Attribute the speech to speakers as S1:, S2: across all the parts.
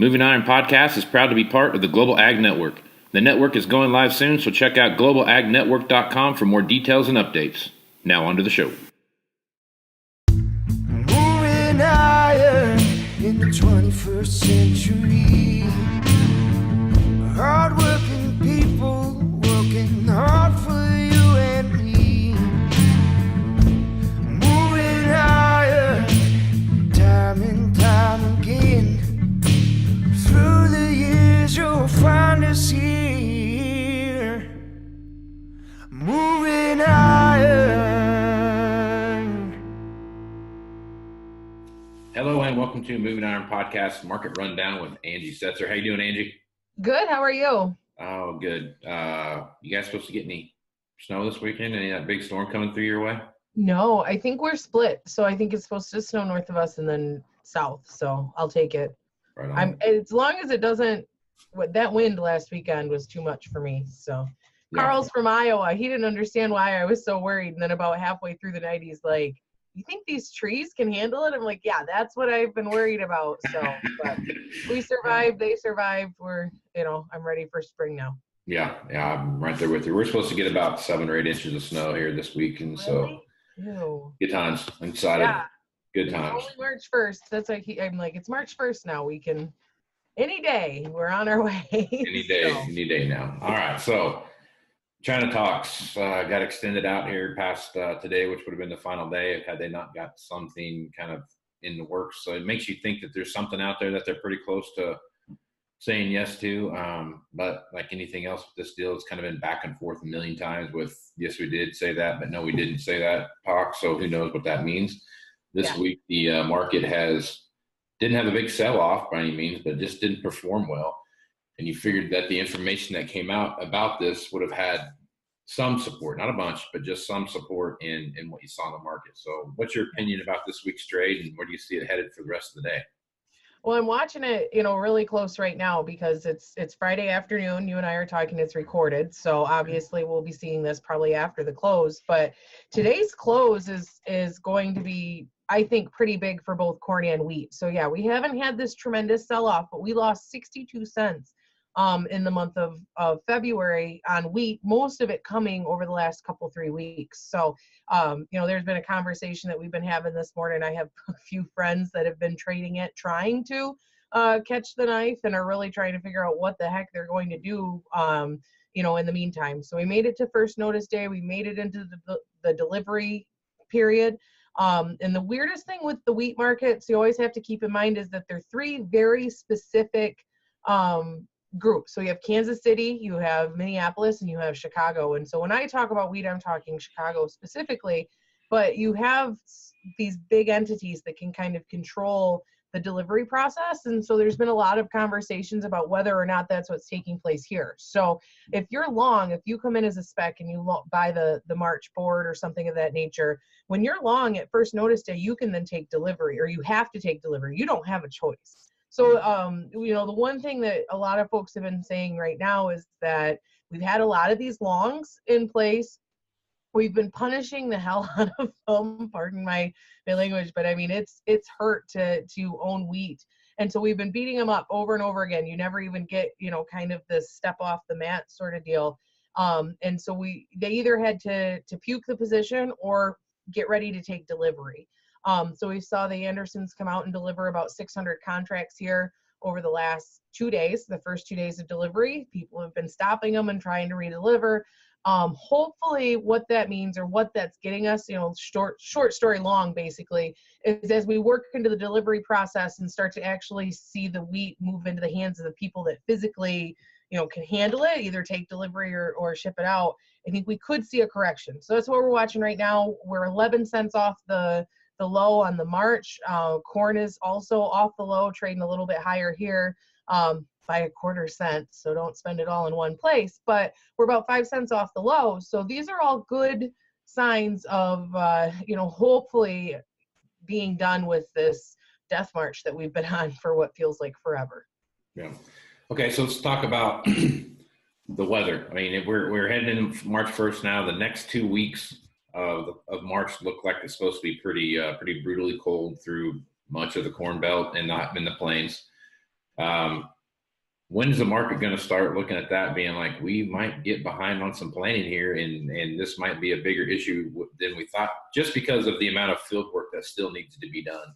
S1: Moving Iron Podcast is proud to be part of the Global Ag Network. The network is going live soon, so check out globalagnetwork.com for more details and updates. Now on to the show.
S2: Moving iron in the 21st century. Hard-working people working hard for you and me. Moving iron time and time again. Through the years you'll find us here. Moving iron.
S1: Hello and welcome to Moving Iron Podcast Market Rundown with Angie Setzer. How you doing, Angie?
S3: Good. How are you?
S1: Oh, good. You guys supposed to get any snow this weekend? Any that big storm coming through your way?
S3: No, I think we're split. So I think it's supposed to snow north of us and then south. So I'll take it.
S1: Right on.
S3: As long as it doesn't. That wind last weekend was too much for me. So
S1: Yeah.
S3: Carl's from Iowa. He didn't understand why I was so worried. And then about halfway through the night, he's like, "You think these trees can handle it?" I'm like, "Yeah, that's what I've been worried about." So, but we survived. They survived. I'm ready for spring now.
S1: Yeah, I'm right there with you. We're supposed to get about 7 or 8 inches of snow here this week, and so
S3: Ew.
S1: good times. I'm excited.
S3: Yeah.
S1: Good times.
S3: Only March 1st. That's like I'm like, it's March 1st now. We can any day. We're on our way.
S1: Any day,
S3: So,
S1: any day now. All right, so China talks got extended out here past today, which would have been the final day had they not got something kind of in the works. So it makes you think that there's something out there that they're pretty close to saying yes to. But like anything else with this deal, it's kind of been back and forth a million times with, yes, we did say that, but no, we didn't say that talk. So who knows what that means. This week, the market didn't have a big sell-off by any means, but just didn't perform well. And you figured that the information that came out about this would have had some support, not a bunch, but just some support in what you saw in the market. So what's your opinion about this week's trade, and where do you see it headed for the rest of the day?
S3: well, I'm watching it, really close right now because it's Friday afternoon. You and I are talking. It's recorded, so obviously we'll be seeing this probably after the close. But today's close is going to be, I think, pretty big for both corn and wheat. So yeah, we haven't had this tremendous sell-off, but we lost 62 cents in the month of February on wheat, most of it coming over the last 3 weeks. So, there's been a conversation that we've been having this morning. I have a few friends that have been trading it, trying to catch the knife, and are really trying to figure out what the heck they're going to do, in the meantime. So we made it to first notice day. We made it into the delivery period. And the weirdest thing with the wheat markets, you always have to keep in mind, is that they're 3 very specific groups. So you have Kansas City, you have Minneapolis, and you have Chicago. And so when I talk about wheat, I'm talking Chicago specifically, but you have these big entities that can kind of control the delivery process. And so there's been a lot of conversations about whether or not that's what's taking place here. So if you're long, if you come in as a spec and you buy the March board or something of that nature, when you're long at first notice day, you can then take delivery, or you have to take delivery. You don't have a choice. So, the one thing that a lot of folks have been saying right now is that we've had a lot of these longs in place. We've been punishing the hell out of them, pardon my language, but I mean, it's hurt to own wheat. And so we've been beating them up over and over again. You never even get, kind of this step off the mat sort of deal. And so they either had to puke the position or get ready to take delivery. So we saw the Andersons come out and deliver about 600 contracts here over the last 2 days, the first 2 days of delivery. People have been stopping them and trying to redeliver. Hopefully what that means, or what that's getting us, short story long, basically, is as we work into the delivery process and start to actually see the wheat move into the hands of the people that physically, can handle it, either take delivery or ship it out, I think we could see a correction. So that's what we're watching right now. We're 11 cents off the low on the March. Corn is also off the low, trading a little bit higher here by 1/4 cent. So don't spend it all in one place, but we're about 5 cents off the low. So these are all good signs of, hopefully being done with this death march that we've been on for what feels like forever.
S1: Yeah. Okay, so let's talk about the weather. I mean, we're heading into March 1st now. The next 2 weeks of March look like it's supposed to be pretty brutally cold through much of the Corn Belt and not in the plains. When's the market going to start looking at that, being like, we might get behind on some planning here, and this might be a bigger issue than we thought, just because of the amount of field work that still needs to be done?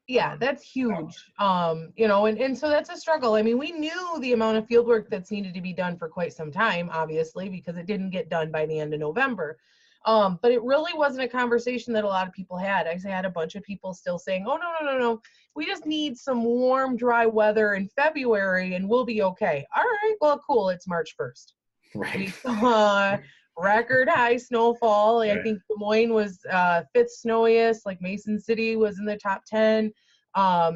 S3: Yeah, that's huge. And so that's a struggle. I mean, we knew the amount of field work that's needed to be done for quite some time, obviously, because it didn't get done by the end of November. But it really wasn't a conversation that a lot of people had. I had a bunch of people still saying, oh, no. We just need some warm, dry weather in February and we'll be okay. All right, well, cool. It's March 1st.
S1: Right.
S3: We saw record high snowfall.
S1: Right.
S3: I think Des Moines was fifth snowiest, like Mason City was in the top 10.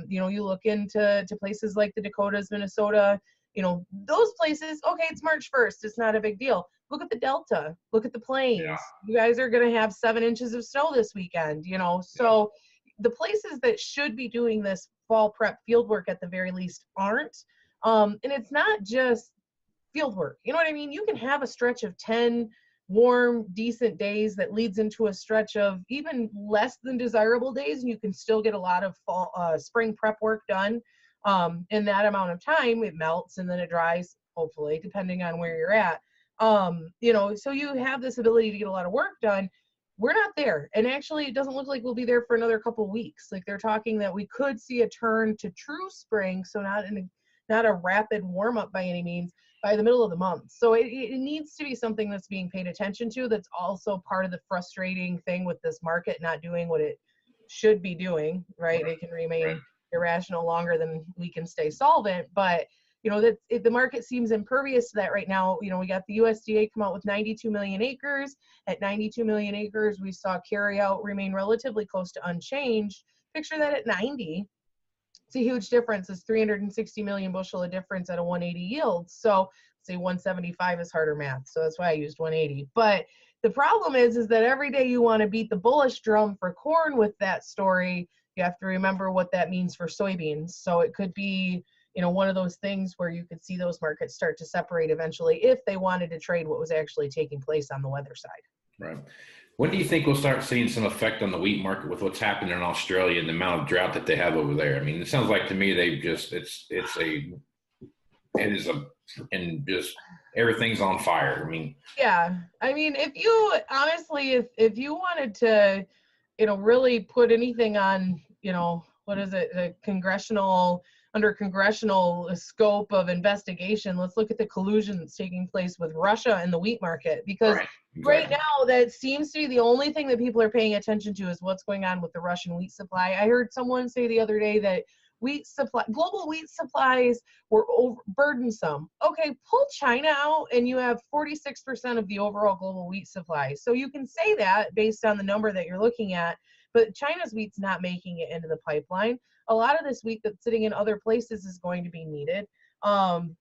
S3: You look into places like the Dakotas, Minnesota, those places, okay, it's March 1st. It's not a big deal. Look at the Delta. Look at the Plains. Yeah. You guys are going to have 7 inches of snow this weekend, So the places that should be doing this fall prep field work at the very least aren't. And it's not just field work. You know what I mean? You can have a stretch of 10 warm, decent days that leads into a stretch of even less than desirable days, and you can still get a lot of fall, spring prep work done in that amount of time. It melts and then it dries, hopefully, depending on where you're at. So you have this ability to get a lot of work done. We're not there. And actually, it doesn't look like we'll be there for another couple of weeks. Like, they're talking that we could see a turn to true spring, so not a rapid warm up by any means, by the middle of the month. So it needs to be something that's being paid attention to. That's also part of the frustrating thing with this market not doing what it should be doing, right? It can remain irrational longer than we can stay solvent, but the market seems impervious to that right now. We got the USDA come out with 92 million acres. At 92 million acres, we saw carry out remain relatively close to unchanged. Picture that at 90. It's a huge difference. It's 360 million bushel of difference at a 180 yield. So say 175 is harder math. So that's why I used 180. But the problem is that every day you want to beat the bullish drum for corn with that story, you have to remember what that means for soybeans. So it could be, one of those things where you could see those markets start to separate eventually if they wanted to trade what was actually taking place on the weather side.
S1: Right. When do you think we'll start seeing some effect on the wheat market with what's happening in Australia and the amount of drought that they have over there? I mean, it sounds like to me everything's on fire. I mean,
S3: yeah. I mean, if you wanted to, really put anything on, what is it, under congressional scope of investigation, let's look at the collusion that's taking place with Russia and the wheat market, because right now that seems to be the only thing that people are paying attention to is what's going on with the Russian wheat supply. I heard someone say the other day that global wheat supplies were burdensome. Okay, pull China out and you have 46% of the overall global wheat supply. So you can say that based on the number that you're looking at, but China's wheat's not making it into the pipeline. A lot of this wheat that's sitting in other places is going to be needed. And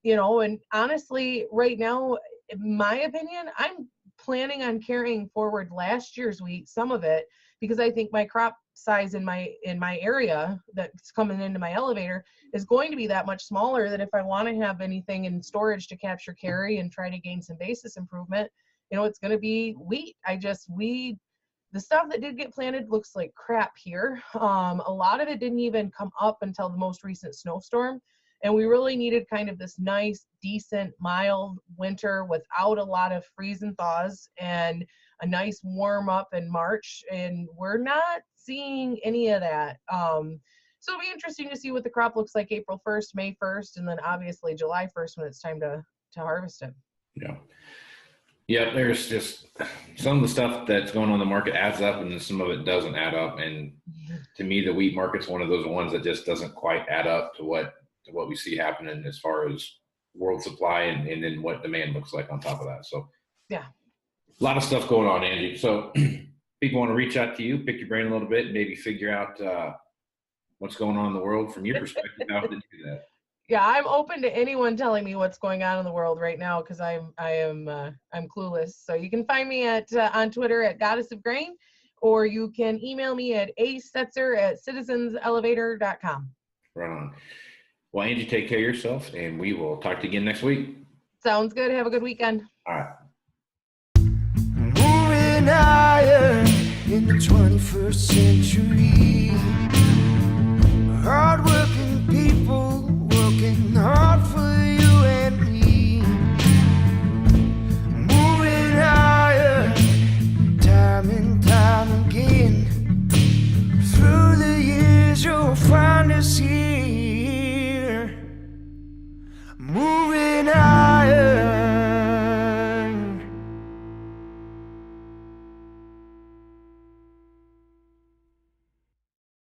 S3: honestly, right now, in my opinion, I'm planning on carrying forward last year's wheat, some of it, because I think my crop size in my area that's coming into my elevator is going to be that much smaller that if I want to have anything in storage to capture carry and try to gain some basis improvement, it's going to be wheat. The stuff that did get planted looks like crap here. A lot of it didn't even come up until the most recent snowstorm. And we really needed kind of this nice, decent, mild winter without a lot of freeze and thaws and a nice warm up in March. And we're not seeing any of that. So it'll be interesting to see what the crop looks like April 1st, May 1st, and then obviously July 1st when it's time to harvest it.
S1: Yeah. Yeah, there's just some of the stuff that's going on in the market adds up and some of it doesn't add up. And to me, the wheat market's one of those ones that just doesn't quite add up to what we see happening as far as world supply and then what demand looks like on top of that. So
S3: yeah,
S1: a lot of stuff going on, Angie. So people want to reach out to you, pick your brain a little bit, maybe figure out what's going on in the world from your perspective. How to do that?
S3: Yeah, I'm open to anyone telling me what's going on in the world right now because I'm clueless. So you can find me on Twitter at Goddess of Grain, or you can email me at asetzer@citizenselevator.com.
S1: Right on. Well, Angie, take care of yourself, and we will talk to you again next week.
S3: Sounds good. Have a good weekend.
S1: All right.
S2: Moving higher in the 21st century. Hard work.